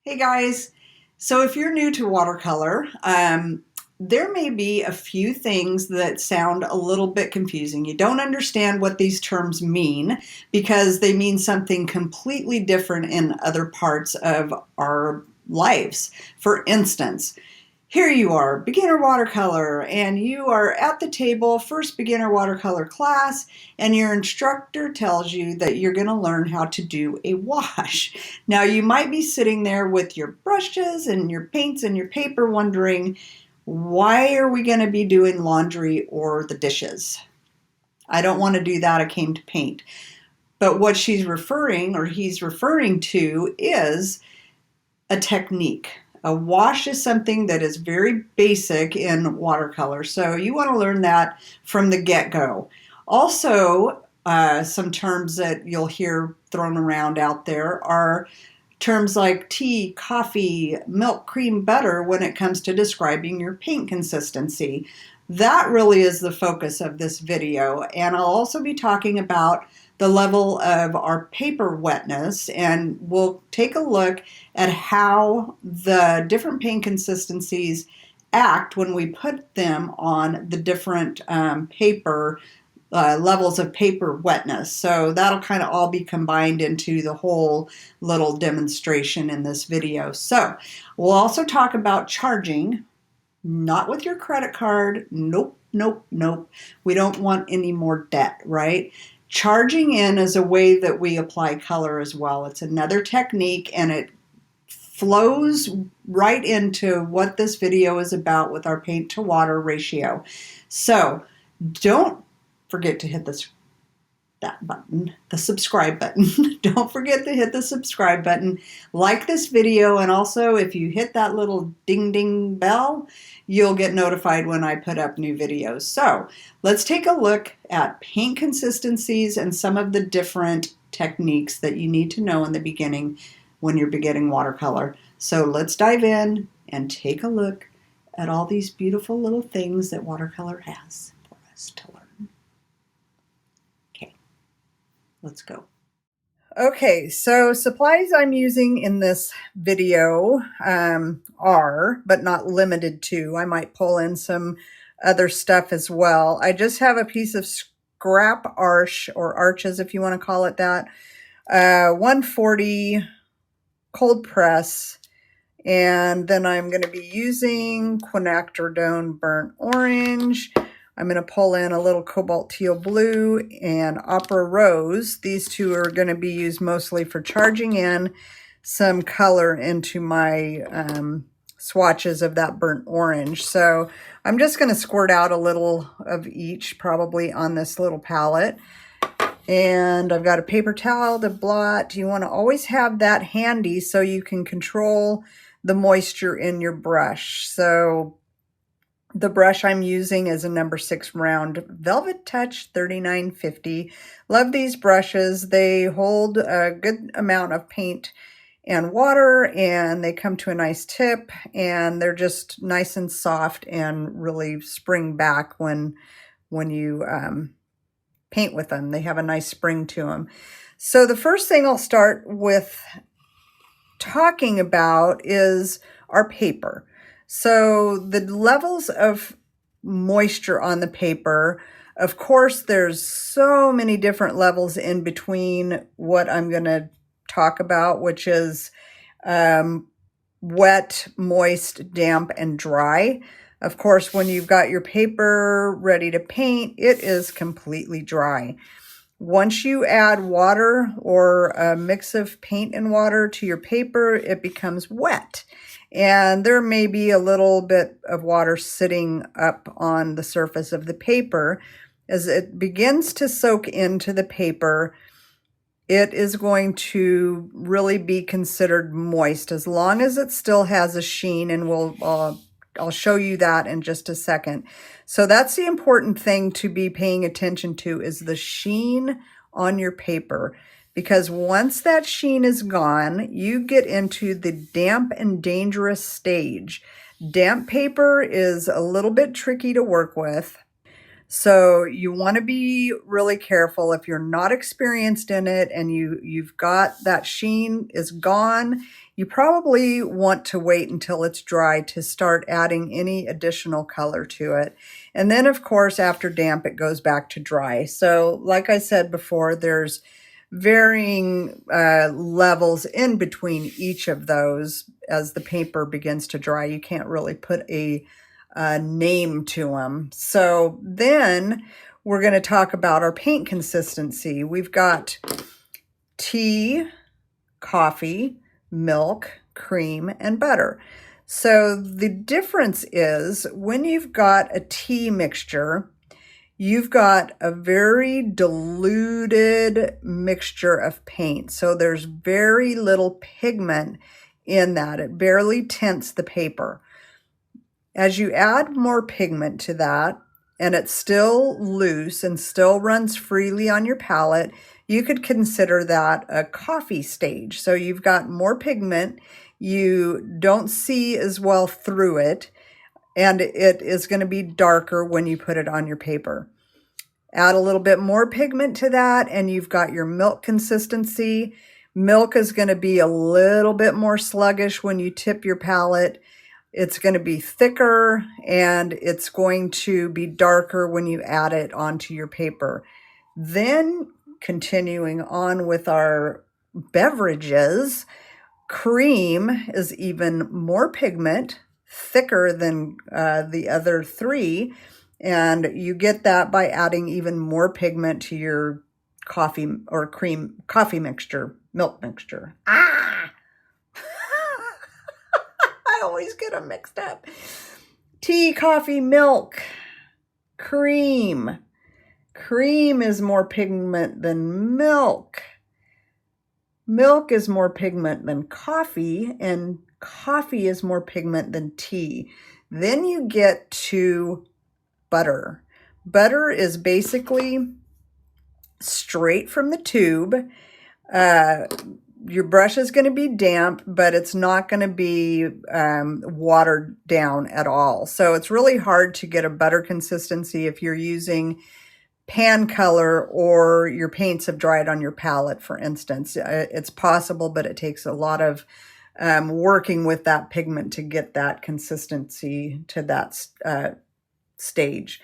Hey guys, so if you're new to watercolor, there may be a few things that sound a little bit confusing. You don't understand what these terms mean because they mean something completely different in other parts of our lives. For instance, here you are, beginner watercolor, and you are at the table, first beginner watercolor class, and your instructor tells you that you're going to learn how to do a wash. Now, you might be sitting there with your brushes and your paints and your paper wondering, why are we going to be doing laundry or the dishes? I don't want to do that. I came to paint. But what she's referring or he's referring to is a technique. A wash is something that is very basic in watercolor, so you want to learn that from the get-go. Also, some terms that you'll hear thrown around out there are terms like tea, coffee, milk, cream, butter when it comes to describing your paint consistency. That really is the focus of this video, and I'll also be talking about the level of our paper wetness, and we'll take a look at how the different paint consistencies act when we put them on the different paper levels of paper wetness. So that'll kind of all be combined into the whole little demonstration in this video. So we'll also talk about charging, not with your credit card. Nope, nope, nope. We don't want any more debt, right? Charging in is a way that we apply color as well. It's another technique, and it flows right into what this video is about with our paint to water ratio. So don't forget to hit that button, the subscribe button. Don't forget to hit the subscribe button, like this video, and also if you hit that little ding ding bell, you'll get notified when I put up new videos. So let's take a look at paint consistencies and some of the different techniques that you need to know in the beginning when you're beginning watercolor. So let's dive in and take a look at all these beautiful little things that watercolor has for us to learn. Let's go. Okay, so supplies I'm using in this video are, but not limited to, I might pull in some other stuff as well. I just have a piece of scrap arch, or arches if you want to call it that, 140 cold press, and then I'm going to be using quinacridone burnt orange. I'm going to pull in a little cobalt teal blue and opera rose. These two are going to be used mostly for charging in some color into my swatches of that burnt orange. So I'm just going to squirt out a little of each probably on this little palette. And I've got a paper towel to blot. You want to always have that handy so you can control the moisture in your brush. So the brush I'm using is a number 6 round Velvet Touch 3950. Love these brushes. They hold a good amount of paint and water, and they come to a nice tip, and they're just nice and soft and really spring back when you paint with them. They have a nice spring to them. So the first thing I'll start with talking about is our paper. So the levels of moisture on the paper, of course, there's so many different levels in between what I'm going to talk about, which is wet, moist, damp, and dry. Of course, when you've got your paper ready to paint, it is completely dry. Once you add water or a mix of paint and water to your paper, it becomes wet. And there may be a little bit of water sitting up on the surface of the paper. As it begins to soak into the paper, it is going to really be considered moist as long as it still has a sheen, and I'll show you that in just a second. So that's the important thing to be paying attention to, is the sheen on your paper. Because once that sheen is gone, you get into the damp and dangerous stage. Damp paper is a little bit tricky to work with. So you want to be really careful if you're not experienced in it and you've got that sheen is gone. you probably want to wait until it's dry to start adding any additional color to it. And then of course, after damp, it goes back to dry. So like I said before, there's varying levels in between each of those as the paper begins to dry. You can't really put a name to them. So then we're going to talk about our paint consistency. We've got tea, coffee, milk, cream, and butter. So the difference is when you've got a tea mixture, you've got a very diluted mixture of paint. So there's very little pigment in that. It barely tints the paper. As you add more pigment to that, and it's still loose and still runs freely on your palette, you could consider that a coffee stage. So you've got more pigment, you don't see as well through it, and it is going to be darker when you put it on your paper. Add a little bit more pigment to that, and you've got your milk consistency. Milk is going to be a little bit more sluggish when you tip your palette. It's going to be thicker, and it's going to be darker when you add it onto your paper. Then, continuing on with our beverages, cream is even more pigment, thicker than the other three, and you get that by adding even more pigment to your coffee or coffee mixture, milk mixture. Ah! I always get them mixed up. Tea, coffee, milk, cream. Cream is more pigment than milk. Milk is more pigment than coffee, and coffee is more pigment than tea. Then you get to butter. Butter is basically straight from the tube. Your brush is going to be damp, but it's not going to be watered down at all. So it's really hard to get a butter consistency if you're using pan color or your paints have dried on your palette, for instance. It's possible, but it takes a lot of working with that pigment to get that consistency to that stage.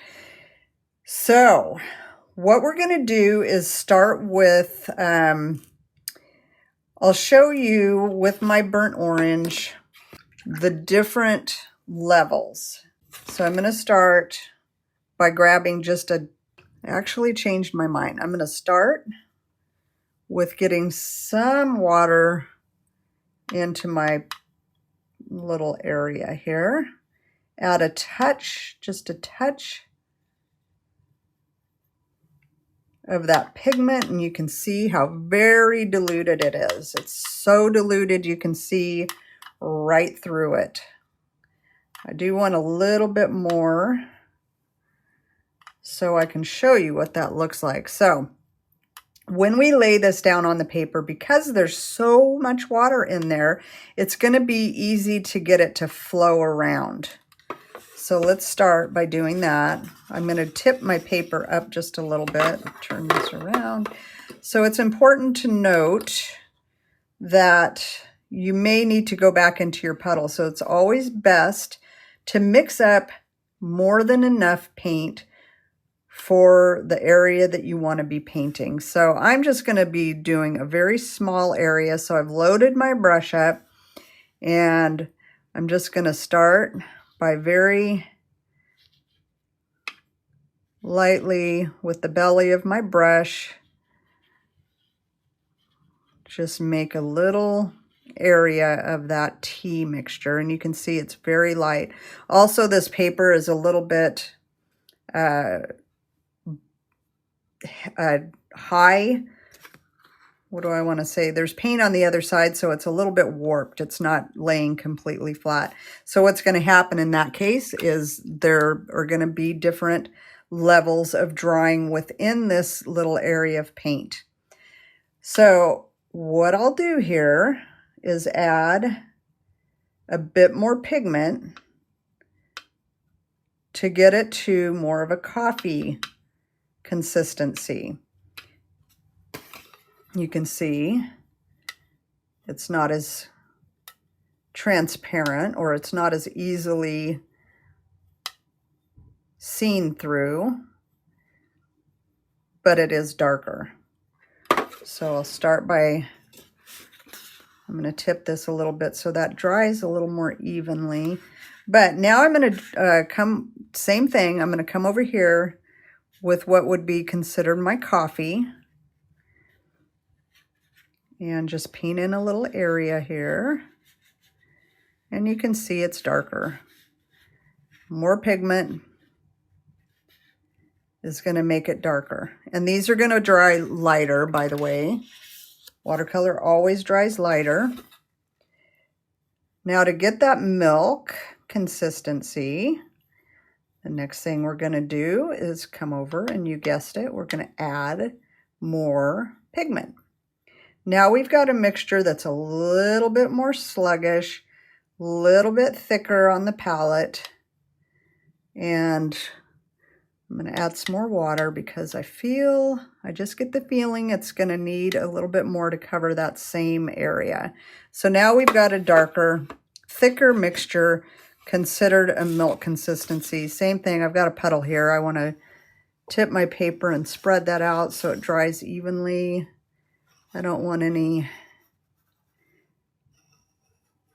So what we're going to do is start with, I'll show you with my burnt orange the different levels. So I'm going to start by grabbing just I actually changed my mind. I'm going to start with getting some water into my little area here. Add a touch, just a touch of that pigment, and you can see how very diluted it is. It's so diluted you can see right through it. I do want a little bit more so I can show you what that looks like. So when we lay this down on the paper, because there's so much water in there, it's going to be easy to get it to flow around. So let's start by doing that. I'm going to tip my paper up just a little bit, turn this around. So it's important to note that you may need to go back into your puddle. So it's always best to mix up more than enough paint for the area that you want to be painting. So I'm just going to be doing a very small area. So I've loaded my brush up, and I'm just going to start by very lightly with the belly of my brush, just make a little area of that tea mixture, and you can see it's very light. Also, this paper is a little bit high. What do I want to say? There's paint on the other side, so it's a little bit warped. It's not laying completely flat. So what's going to happen in that case is there are going to be different levels of drying within this little area of paint. So what I'll do here is add a bit more pigment to get it to more of a coffee consistency. You can see it's not as transparent, or it's not as easily seen through, but it is darker. So I'll start by, I'm going to tip this a little bit so that dries a little more evenly. But now I'm going to same thing, I'm going to come over here with what would be considered my coffee and just paint in a little area here. And you can see it's darker. More pigment is going to make it darker. And these are going to dry lighter, by the way. Watercolor always dries lighter. Now to get that milk consistency, the next thing we're going to do is come over, and you guessed it, we're going to add more pigment. Now we've got a mixture that's a little bit more sluggish, a little bit thicker on the palette, and I'm going to add some more water because I just get the feeling it's going to need a little bit more to cover that same area. So now we've got a darker, thicker mixture considered a milk consistency. Same thing, I've got a puddle here. I want to tip my paper and spread that out so it dries evenly. I don't want any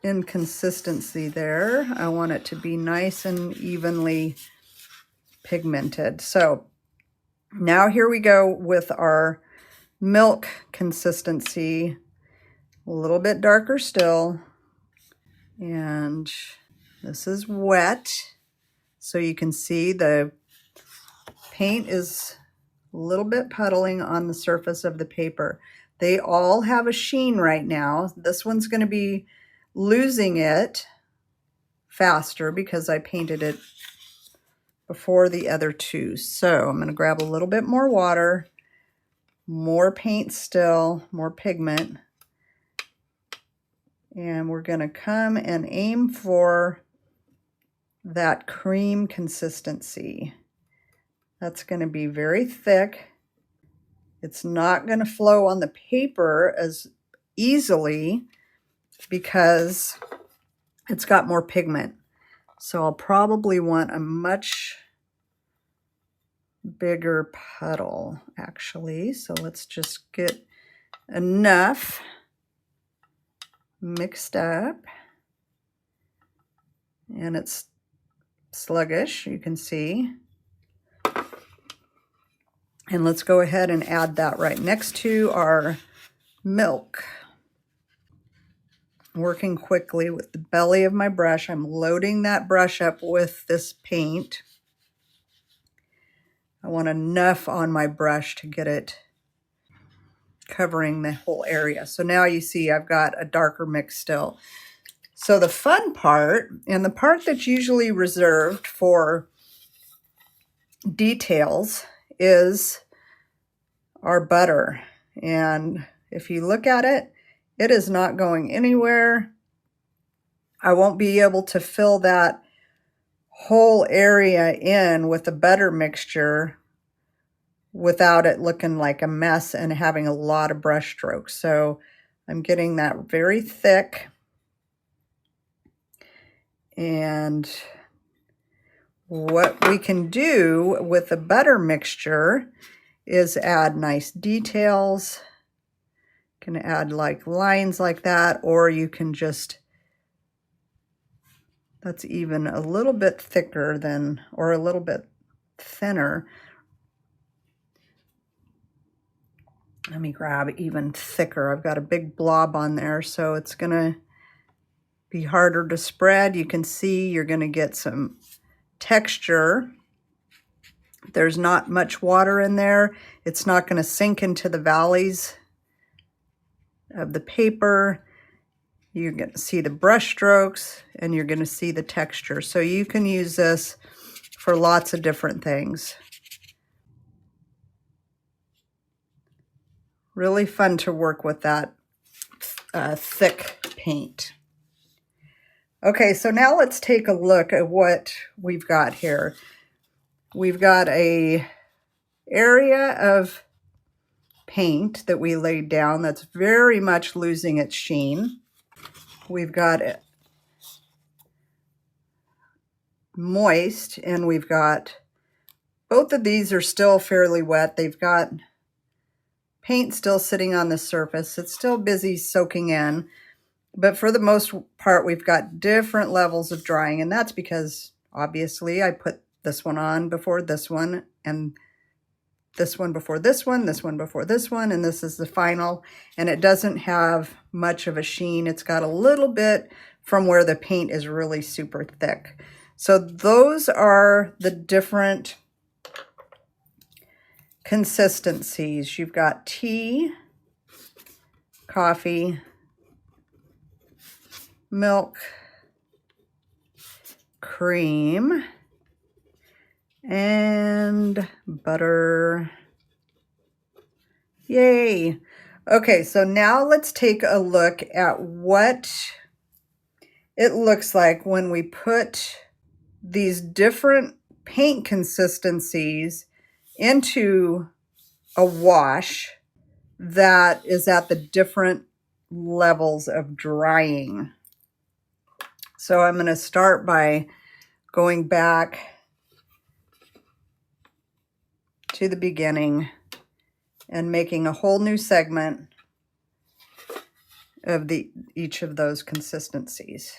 inconsistency there. I want it to be nice and evenly pigmented. So now here we go with our milk consistency, a little bit darker still, and this is wet, so you can see the paint is a little bit puddling on the surface of the paper. They all have a sheen right now. This one's going to be losing it faster because I painted it before the other two. So I'm going to grab a little bit more water, more paint still, more pigment, and we're going to come and aim for that cream consistency. That's going to be very thick. It's not going to flow on the paper as easily because it's got more pigment. So I'll probably want a much bigger puddle, actually. So let's just get enough mixed up. And it's sluggish, you can see. And let's go ahead and add that right next to our milk. Working quickly with the belly of my brush. I'm loading that brush up with this paint. I want enough on my brush to get it covering the whole area. So now you see I've got a darker mix still. So the fun part, and the part that's usually reserved for details, is our butter. And if you look at it, it is not going anywhere. I won't be able to fill that whole area in with the butter mixture without it looking like a mess and having a lot of brush strokes. So I'm getting that very thick. And what we can do with the butter mixture is add nice details. You can add like lines like that, or you can just, that's even a little bit thicker than, or a little bit thinner. Let me grab even thicker. I've got a big blob on there, so it's gonna be harder to spread. You can see you're gonna get some texture. There's not much water in there. It's not gonna sink into the valleys of the paper. You're going to see the brush strokes and you're going to see the texture. So you can use this for lots of different things. Really fun to work with that thick paint. Okay, so now let's take a look at what we've got here. We've got a area of paint that we laid down that's very much losing its sheen. We've got moist, and we've got, both of these are still fairly wet. They've got paint still sitting on the surface. It's still busy soaking in, but for the most part, we've got different levels of drying, and that's because obviously I put this one on before this one, and this one before this one, this one before this one, and this is the final, and it doesn't have much of a sheen. It's got a little bit from where the paint is really super thick. So those are the different consistencies. You've got tea, coffee, milk, cream, and butter. Yay! Okay, so now let's take a look at what it looks like when we put these different paint consistencies into a wash that is at the different levels of drying. So I'm going to start by going back to the beginning and making a whole new segment of each of those consistencies.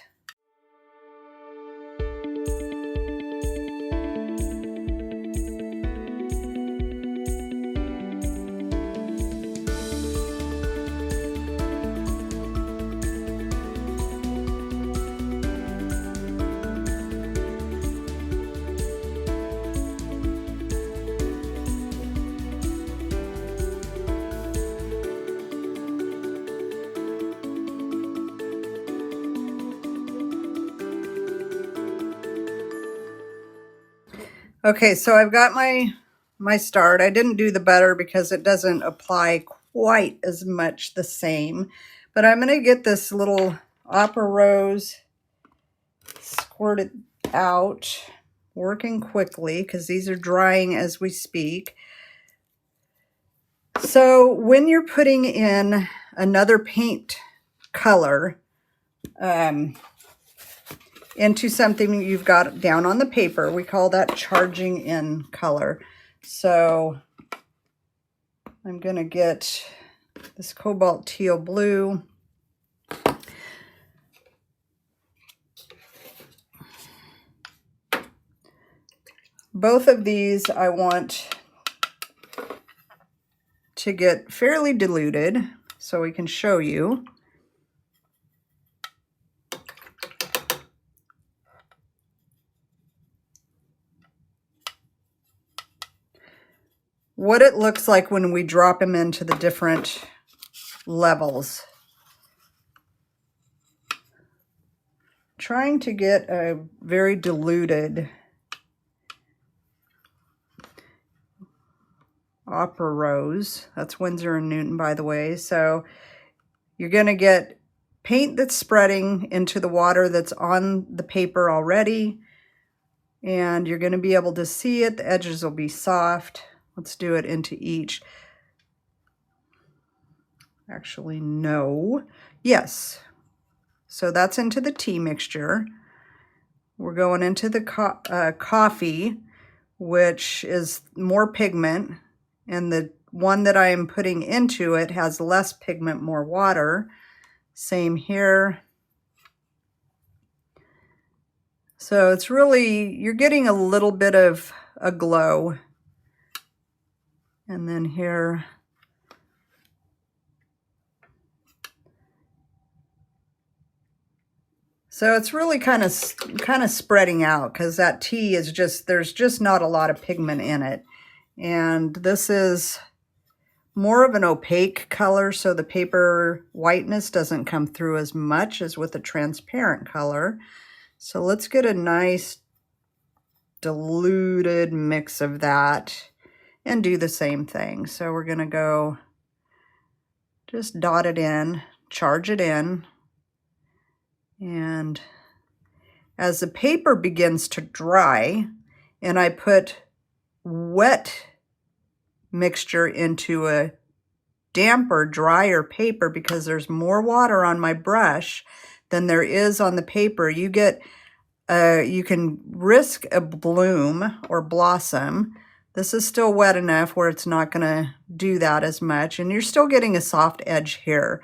Okay, so I've got my start. I didn't do the butter because it doesn't apply quite as much the same. But I'm going to get this little opera rose squirted out, working quickly because these are drying as we speak. So when you're putting in another paint color, into something you've got down on the paper, we call that charging in color. So I'm going to get this cobalt teal blue. Both of these I want to get fairly diluted so we can show you. What it looks like when we drop them into the different levels. Trying to get a very diluted opera rose. That's Winsor and Newton, by the way. So you're going to get paint that's spreading into the water that's on the paper already, and you're going to be able to see it. The edges will be soft. Let's do it into each. Actually, no. Yes. So that's into the tea mixture. We're going into the coffee, which is more pigment. And the one that I am putting into it has less pigment, more water. Same here. So it's really, you're getting a little bit of a glow. And then here, so it's really kind of spreading out because that tea is just, there's just not a lot of pigment in it. And this is more of an opaque color, so the paper whiteness doesn't come through as much as with a transparent color. So let's get a nice diluted mix of that and do the same thing. So we're going to go just dot it in, charge it in, and as the paper begins to dry and I put wet mixture into a damper, drier paper, because there's more water on my brush than there is on the paper, you get you can risk a bloom or blossom. This is still wet enough where it's not going to do that as much, and you're still getting a soft edge here.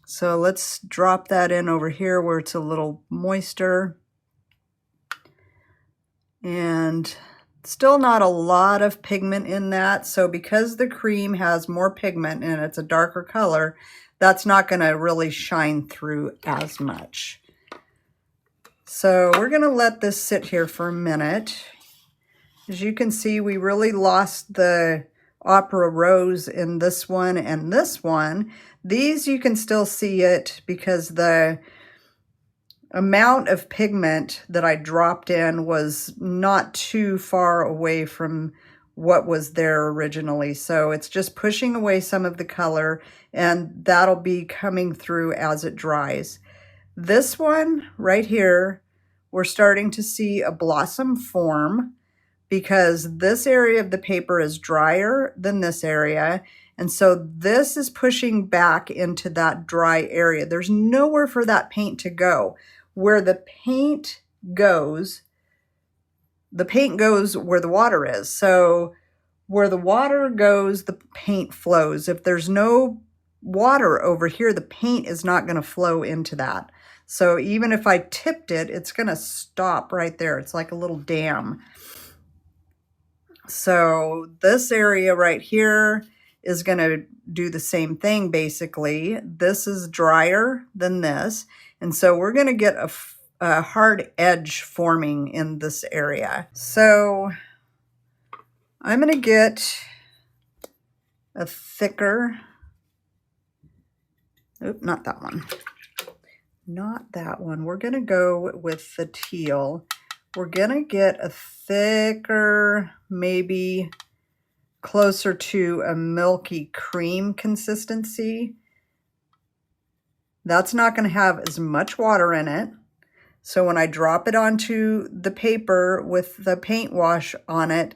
So let's drop that in over here where it's a little moister. And still not a lot of pigment in that. So because the cream has more pigment and it's a darker color, that's not going to really shine through as much. So we're going to let this sit here for a minute. As you can see, we really lost the Opera Rose in this one and this one. These you can still see it because the amount of pigment that I dropped in was not too far away from what was there originally. So it's just pushing away some of the color, and that'll be coming through as it dries. This one right here, we're starting to see a blossom form because this area of the paper is drier than this area. And so this is pushing back into that dry area. There's nowhere for that paint to go. Where the paint goes where the water is. So where the water goes, the paint flows. If there's no water over here, the paint is not going to flow into that. So even if I tipped it, it's going to stop right there. It's like a little dam. So this area right here is going to do the same thing basically. This is drier than this. And so we're going to get a hard edge forming in this area. So I'm going to get a thicker, not that one. Not that one. We're going to go with the teal. We're going to get a thicker, maybe closer to a milky cream consistency. That's not going to have as much water in it. So when I drop it onto the paper with the paint wash on it,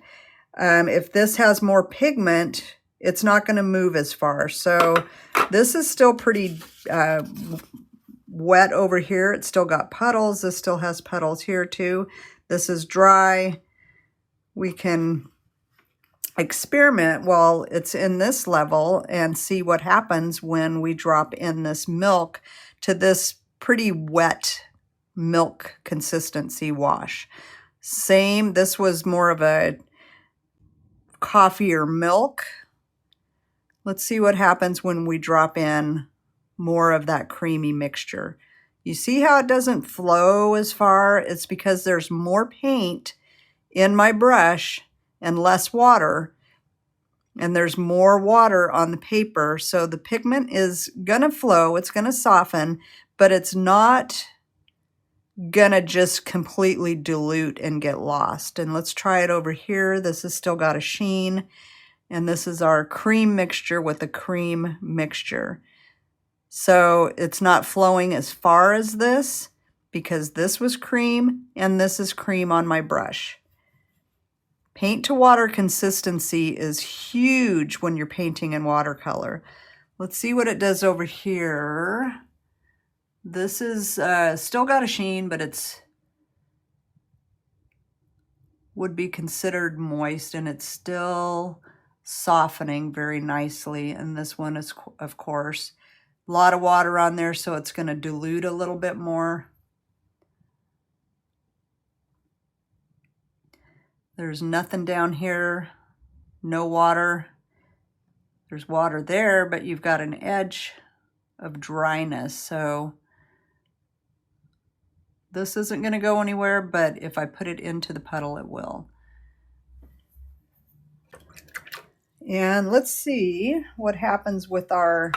if this has more pigment, it's not going to move as far. So this is still pretty wet over here. It's still got puddles. This still has puddles here too. This is dry. We can experiment while it's in this level and see what happens when we drop in this milk to this pretty wet milk consistency wash. Same, this was more of a coffee or milk. Let's see what happens when we drop in more of that creamy mixture. You see how it doesn't flow as far? It's because there's more paint in my brush and less water, and there's more water on the paper. So the pigment is gonna flow, it's gonna soften, but it's not gonna just completely dilute and get lost. And let's try it over here. This has still got a sheen, and this is our cream mixture with a cream mixture. So it's not flowing as far as this because this was cream and this is cream on my brush. Paint to water consistency is huge when you're painting in watercolor. Let's see what it does over here. This is still got a sheen, but it's would be considered moist, and it's still softening very nicely. And this one is, of course, a lot of water on there, so it's going to dilute a little bit more. There's nothing down here, no water. There's water there, but you've got an edge of dryness. So this isn't going to go anywhere, but if I put it into the puddle, it will. And let's see what happens with our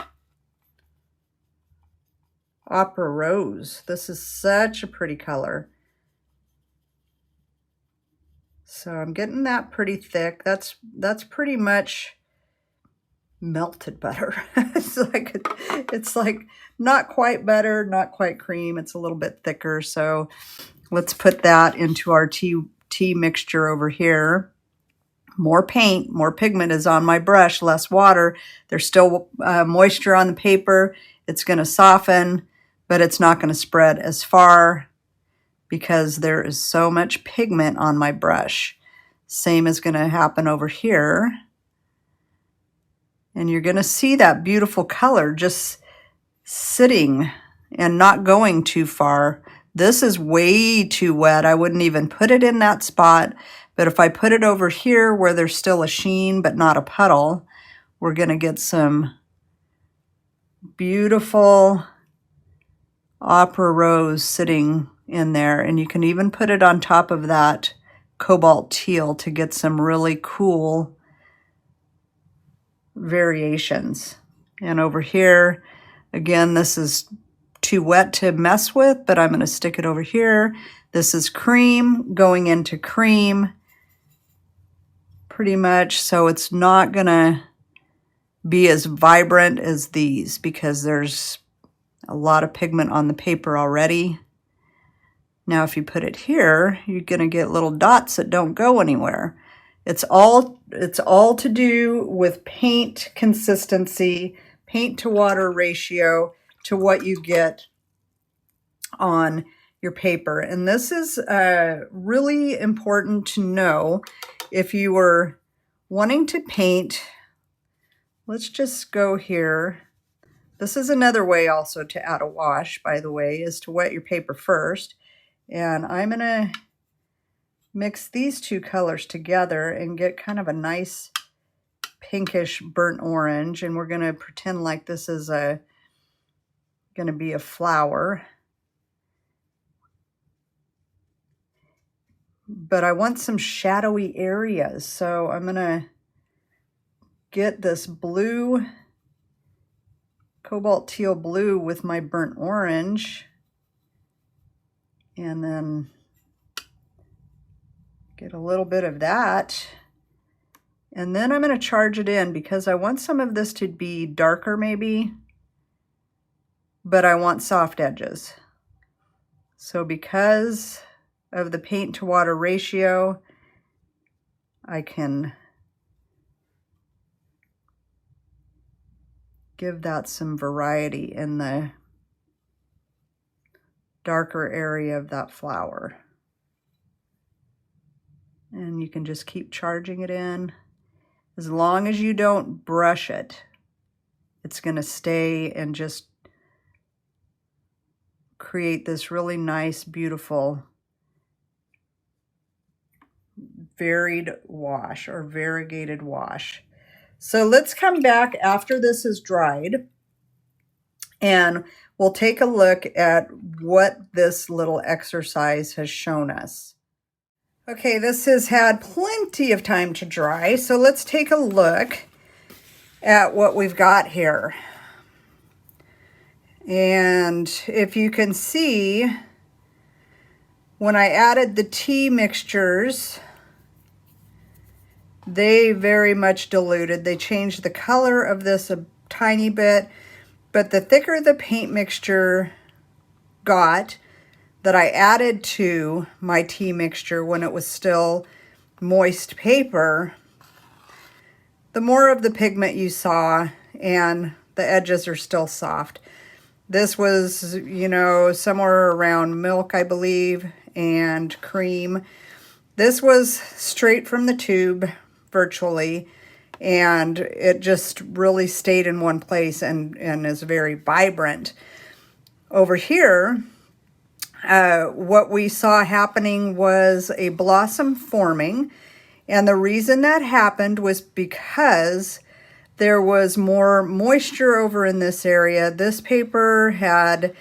Opera Rose. This is such a pretty color. So I'm getting that pretty thick. That's pretty much melted butter. it's like not quite butter, not quite cream. It's a little bit thicker. So let's put that into our tea mixture over here. More paint, more pigment is on my brush, less water. There's still moisture on the paper. It's going to soften, but it's not going to spread as far because there is so much pigment on my brush. Same is going to happen over here. And you're going to see that beautiful color just sitting and not going too far. This is way too wet. I wouldn't even put it in that spot. But if I put it over here where there's still a sheen but not a puddle, we're going to get some beautiful opera rose sitting in there. And you can even put it on top of that cobalt teal to get some really cool variations. And over here, again, this is too wet to mess with, but I'm going to stick it over here. This is cream going into cream, pretty much, so it's not going to be as vibrant as these because there's a lot of pigment on the paper already. Now, if you put it here, you're going to get little dots that don't go anywhere. It's all to do with paint consistency, paint to water ratio to what you get on your paper. And this is really important to know if you were wanting to paint. Let's just go here. This is another way also to add a wash, by the way, is to wet your paper first. And I'm going to mix these two colors together and get kind of a nice pinkish burnt orange. And we're going to pretend like this is going to be a flower. But I want some shadowy areas. So I'm going to get this blue, cobalt teal blue with my burnt orange. And then get a little bit of that. And then I'm going to charge it in because I want some of this to be darker maybe, but I want soft edges. So because of the paint to water ratio, I can give that some variety in the darker area of that flower. And you can just keep charging it in. As long as you don't brush it, it's going to stay and just create this really nice, beautiful, varied wash or variegated wash. So let's come back after this is dried and we'll take a look at what this little exercise has shown us. Okay, this has had plenty of time to dry, so let's take a look at what we've got here. And if you can see, when I added the tea mixtures, they very much diluted. They changed the color of this a tiny bit, but the thicker the paint mixture got, that I added to my tea mixture when it was still moist paper, the more of the pigment you saw, and the edges are still soft. This was, you know, somewhere around milk, I believe, and cream. This was straight from the tube, virtually, and it just really stayed in one place and is very vibrant. Over here, what we saw happening was a blossom forming, and the reason that happened was because there was more moisture over in this area. This paper had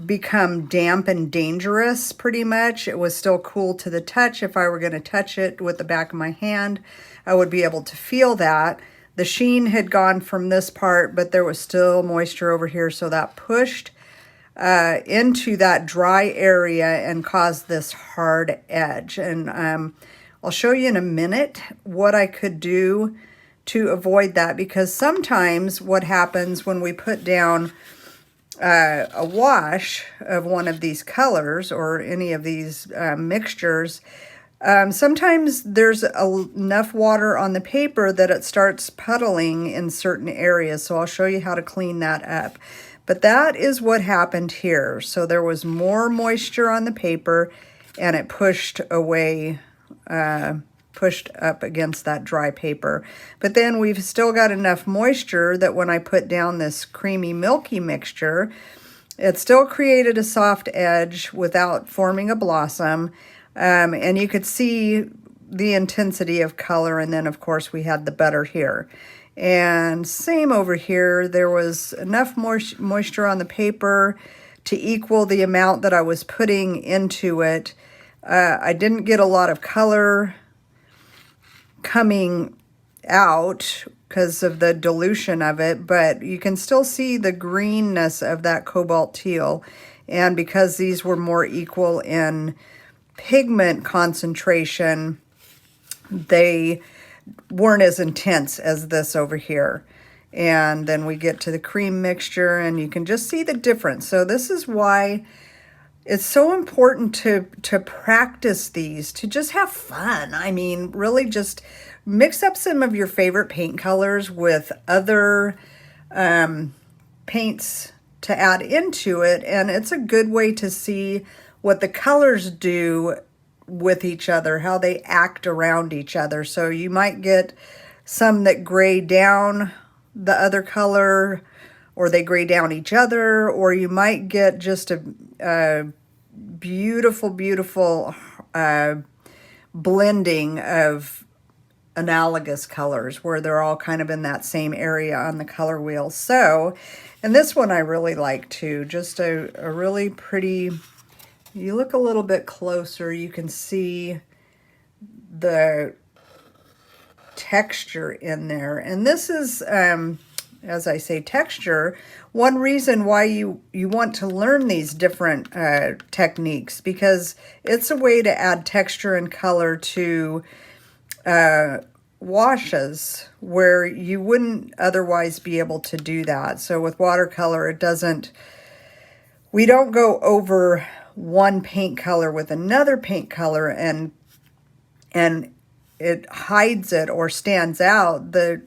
become damp and dangerous pretty much. It was still cool to the touch. If I were going to touch it with the back of my hand, I would be able to feel that. The sheen had gone from this part, but there was still moisture over here, so that pushed into that dry area and caused this hard edge. And I'll show you in a minute what I could do to avoid that, because sometimes what happens when we put down a wash of one of these colors or any of these mixtures, sometimes there's enough water on the paper that it starts puddling in certain areas. So I'll show you how to clean that up. But that is what happened here. So there was more moisture on the paper and it pushed away, pushed up against that dry paper. But then we've still got enough moisture that when I put down this creamy milky mixture, it still created a soft edge without forming a blossom. And you could see the intensity of color. And then of course we had the butter here. And same over here, there was enough moisture on the paper to equal the amount that I was putting into it. I didn't get a lot of color coming out because of the dilution of it, but you can still see the greenness of that cobalt teal. And because these were more equal in pigment concentration, they weren't as intense as this over here. And then we get to the cream mixture and you can just see the difference. So this is why it's so important to practice these, to just have fun. I mean, really just mix up some of your favorite paint colors with other paints to add into it. And it's a good way to see what the colors do with each other, how they act around each other. So you might get some that gray down the other color, or they gray down each other, or you might get just a beautiful, beautiful blending of analogous colors where they're all kind of in that same area on the color wheel. So, and this one I really like too, just a really pretty. You look a little bit closer, you can see the texture in there. And this is, as I say, texture. One reason why you want to learn these different techniques, because it's a way to add texture and color to washes where you wouldn't otherwise be able to do that. So with watercolor, we don't go over one paint color with another paint color and it hides it or stands out. The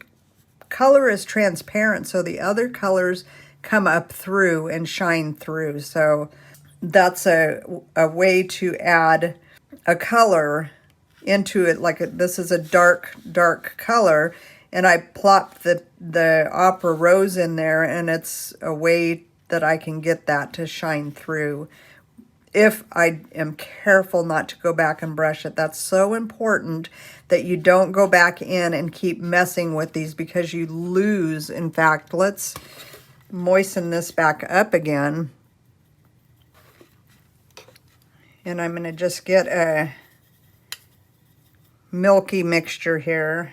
color is transparent, so the other colors come up through and shine through. So that's a way to add a color into it. Like this is a dark color, and I plopped the opera rose in there, and it's a way that I can get that to shine through if I am careful not to go back and brush it. That's so important that you don't go back in and keep messing with these, because you lose. In fact, let's moisten this back up again. And I'm going to just get a milky mixture here.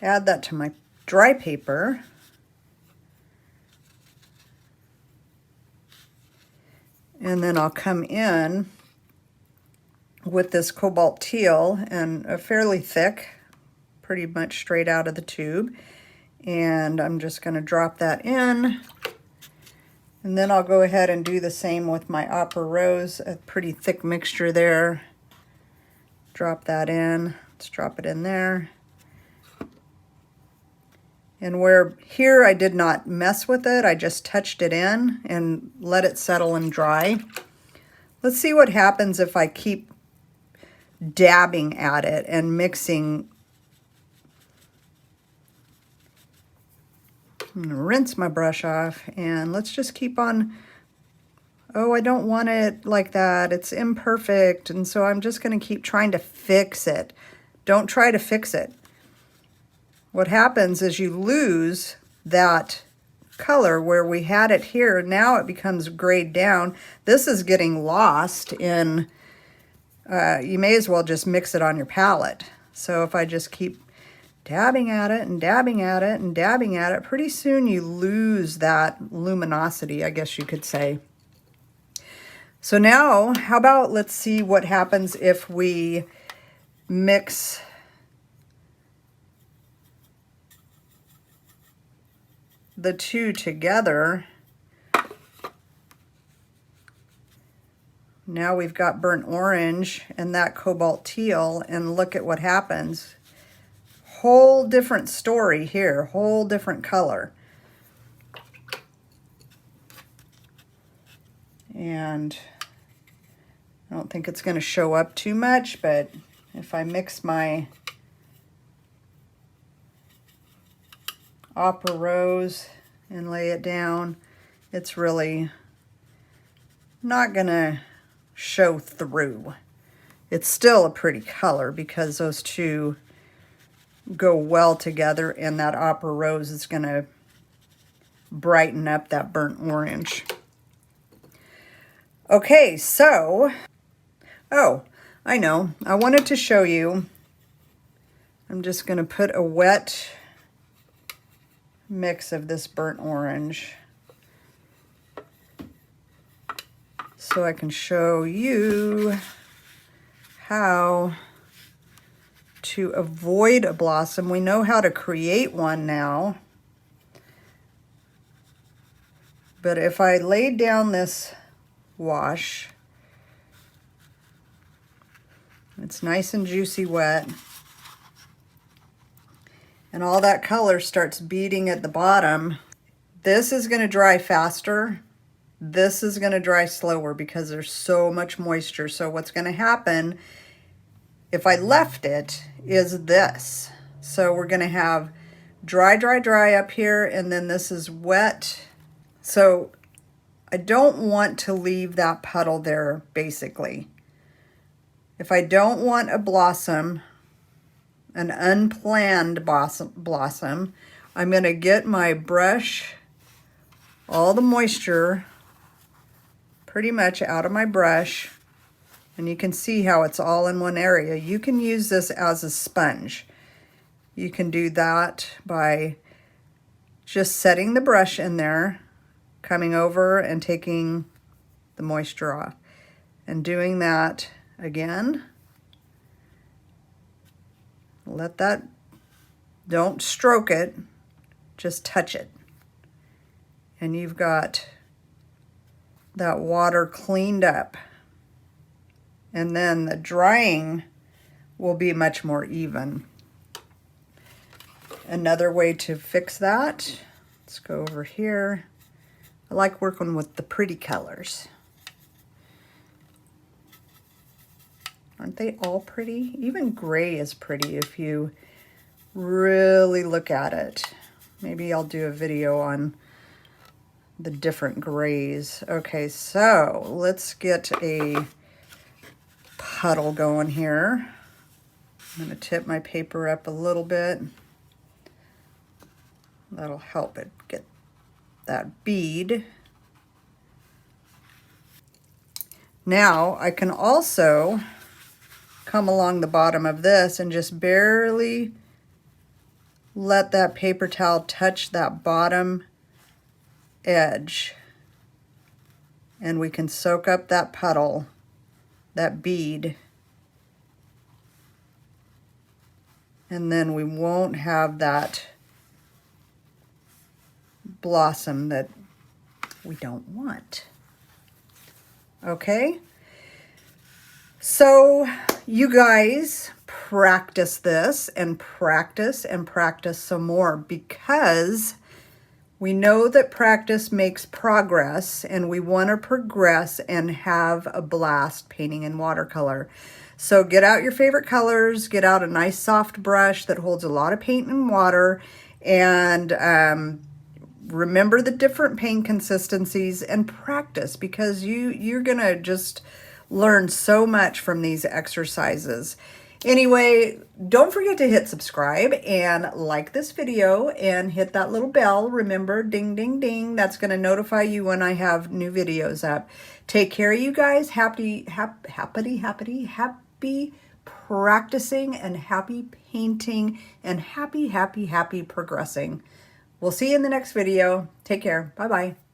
Add that to my dry paper. And then I'll come in with this cobalt teal, and a fairly thick, pretty much straight out of the tube. And I'm just going to drop that in. And then I'll go ahead and do the same with my opera rose, a pretty thick mixture there. Drop that in. Let's drop it in there. And where here I did not mess with it, I just touched it in and let it settle and dry. Let's see what happens if I keep dabbing at it and mixing. I'm going to rinse my brush off, and let's just keep on. Oh, I don't want it like that. It's imperfect, and so I'm just going to keep trying to fix it. Don't try to fix it. What happens is you lose that color where we had it here. Now it becomes grayed down. This is getting lost in, you may as well just mix it on your palette. So if I just keep dabbing at it and dabbing at it and dabbing at it, pretty soon you lose that luminosity, I guess you could say. So now, how about let's see what happens if we mix the two together. Now we've got burnt orange and that cobalt teal, and look at what happens. Whole different story here, whole different color. And I don't think it's going to show up too much, but if I mix my Opera Rose and lay it down, it's really not going to show through. It's still a pretty color because those two go well together, and that Opera Rose is going to brighten up that burnt orange. Okay, so, oh, I know. I wanted to show you. I'm just going to put a wet mix of this burnt orange so I can show you how to avoid a blossom. We know how to create one now. But if I laid down this wash, it's nice and juicy wet, and all that color starts beading at the bottom, this is going to dry faster. This is going to dry slower because there's so much moisture. So what's going to happen if I left it is this. So we're going to have dry, dry, dry up here, and then this is wet. So I don't want to leave that puddle there, basically. If I don't want a blossom, an unplanned blossom, I'm going to get my brush, all the moisture pretty much out of my brush, and you can see how it's all in one area. You can use this as a sponge. You can do that by just setting the brush in there, coming over and taking the moisture off, and doing that again. Let that, don't stroke it, just touch it. And you've got that water cleaned up. And then the drying will be much more even. Another way to fix that, let's go over here. I like working with the pretty colors. Aren't they all pretty? Even gray is pretty if you really look at it. Maybe I'll do a video on the different grays. Okay, so let's get a puddle going here. I'm going to tip my paper up a little bit. That'll help it get that bead. Now I can also come along the bottom of this and just barely let that paper towel touch that bottom edge, and we can soak up that puddle, that bead, and then we won't have that blossom that we don't want. Okay, so you guys practice this and practice and practice some more, because we know that practice makes progress, and we want to progress and have a blast painting in watercolor. So get out your favorite colors, get out a nice soft brush that holds a lot of paint and water, and remember the different paint consistencies and practice, because you're gonna just learn so much from these exercises. Anyway, don't forget to hit subscribe and like this video and hit that little bell. Remember, ding, ding, ding. That's going to notify you when I have new videos up. Take care, you guys. Happy practicing and happy painting and happy progressing. We'll see you in the next video. Take care. Bye-bye.